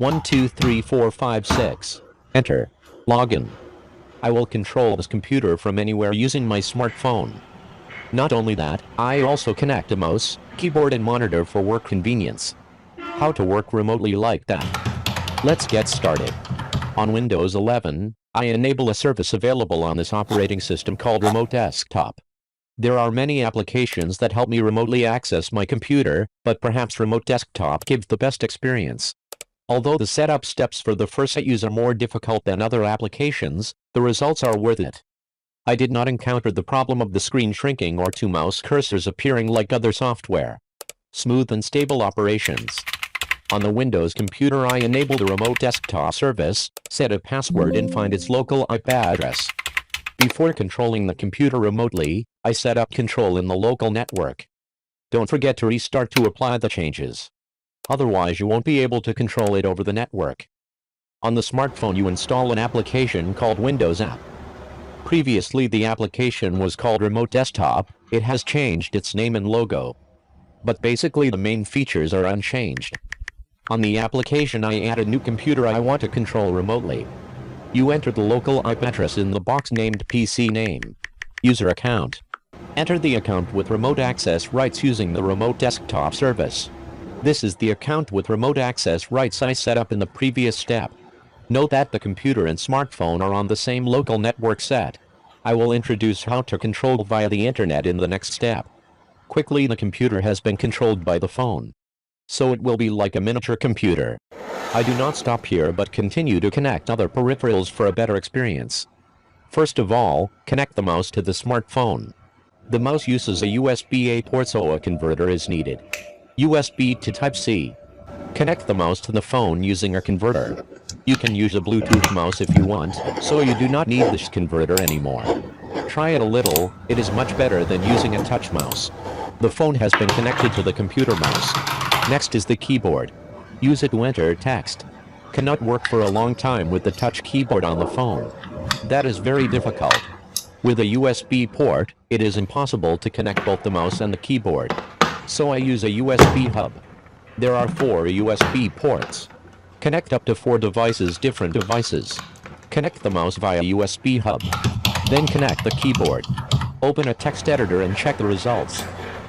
12345 Enter. Login. I will control this computer from anywhere using my smartphone. Not only that, I also connect a mouse, keyboard and monitor for work convenience. How to work remotely like that? Let's get started. On Windows 11, I enable a service available on this operating system called Remote Desktop. There are many applications that help me remotely access my computer, but perhaps Remote Desktop gives the best experience. Although the setup steps for the first use are more difficult than other applications, the results are worth it. I did not encounter the problem of the screen shrinking or two mouse cursors appearing like other software. Smooth and stable operations. On the Windows computer, I enable the Remote Desktop service, set a password and find its local IP address. Before controlling the computer remotely, I set up control in the local network. Don't forget to restart to apply the changes. Otherwise you won't be able to control it over the network. On the smartphone you install an application called Windows App. Previously the application was called Remote Desktop. It has changed its name and logo. But basically the main features are unchanged. On the application I add a new computer I want to control remotely. You enter the local IP address in the box named PC name. User account. Enter the account with remote access rights using the Remote Desktop service. This is the account with remote access rights I set up in the previous step. Note that the computer and smartphone are on the same local network set. I will introduce how to control via the internet in the next step. Quickly the computer has been controlled by the phone. So it will be like a miniature computer. I do not stop here but continue to connect other peripherals for a better experience. First of all, connect the mouse to the smartphone. The mouse uses a USB-A port so a converter is needed. USB to Type-C. Connect the mouse to the phone using a converter. You can use a Bluetooth mouse if you want, so you do not need this converter anymore. Try it a little, it is much better than using a touch mouse. The phone has been connected to the computer mouse. Next is the keyboard. Use it to enter text. Cannot work for a long time with the touch keyboard on the phone. That is very difficult. With a USB port, it is impossible to connect both the mouse and the keyboard. So I use a USB hub. There are 4 USB ports. Connect up to 4 different devices. Connect the mouse via USB hub. Then connect the keyboard. Open a text editor and check the results.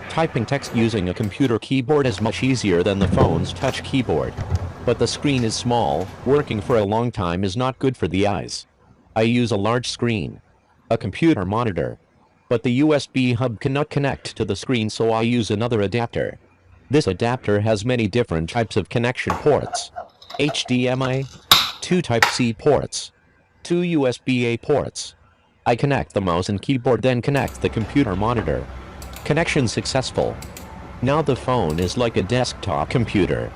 Typing text using a computer keyboard is much easier than the phone's touch keyboard. But the screen is small, working for a long time is not good for the eyes. I use a large screen. A computer monitor. But the USB hub cannot connect to the screen so I use another adapter. This adapter has many different types of connection ports. HDMI, 2 Type-C ports, 2 USB-A ports. I connect the mouse and keyboard then connect the computer monitor. Connection successful. Now the phone is like a desktop computer.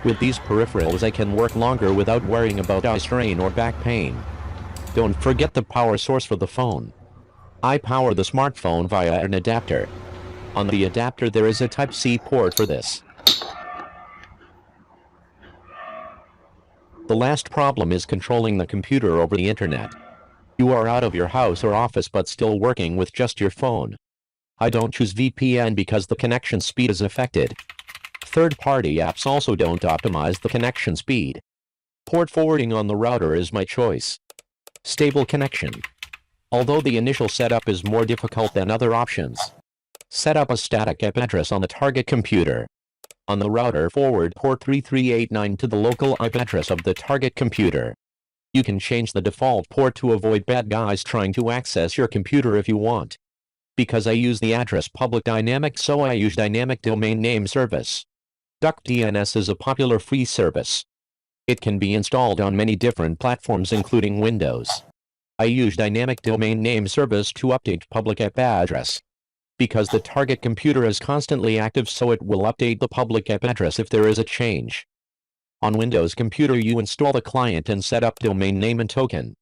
With these peripherals I can work longer without worrying about eye strain or back pain. Don't forget the power source for the phone. I power the smartphone via an adapter. On the adapter there is a Type-C port for this. The last problem is controlling the computer over the internet. You are out of your house or office but still working with just your phone. I don't choose VPN because the connection speed is affected. Third-party apps also don't optimize the connection speed. Port forwarding on the router is my choice. Stable connection. Although the initial setup is more difficult than other options. Set up a static IP address on the target computer. On the router forward port 3389 to the local IP address of the target computer. You can change the default port to avoid bad guys trying to access your computer if you want. Because I use the address public dynamic so I use dynamic domain name service. DuckDNS is a popular free service. It can be installed on many different platforms including Windows. I use dynamic domain name service to update public IP address. Because the target computer is constantly active so it will update the public IP address if there is a change. On Windows computer you install the client and set up domain name and token.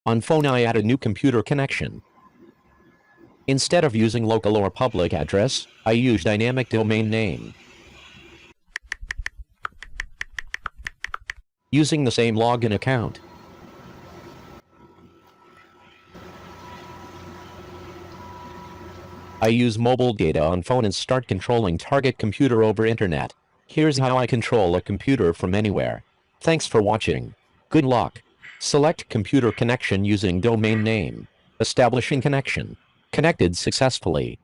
On phone I add a new computer connection. Instead of using local or public address, I use dynamic domain name. Using the same login account. I use mobile data on phone and start controlling target computer over internet. Here's how I control a computer from anywhere. Thanks for watching. Good luck. Select computer connection using domain name. Establishing connection. Connected successfully.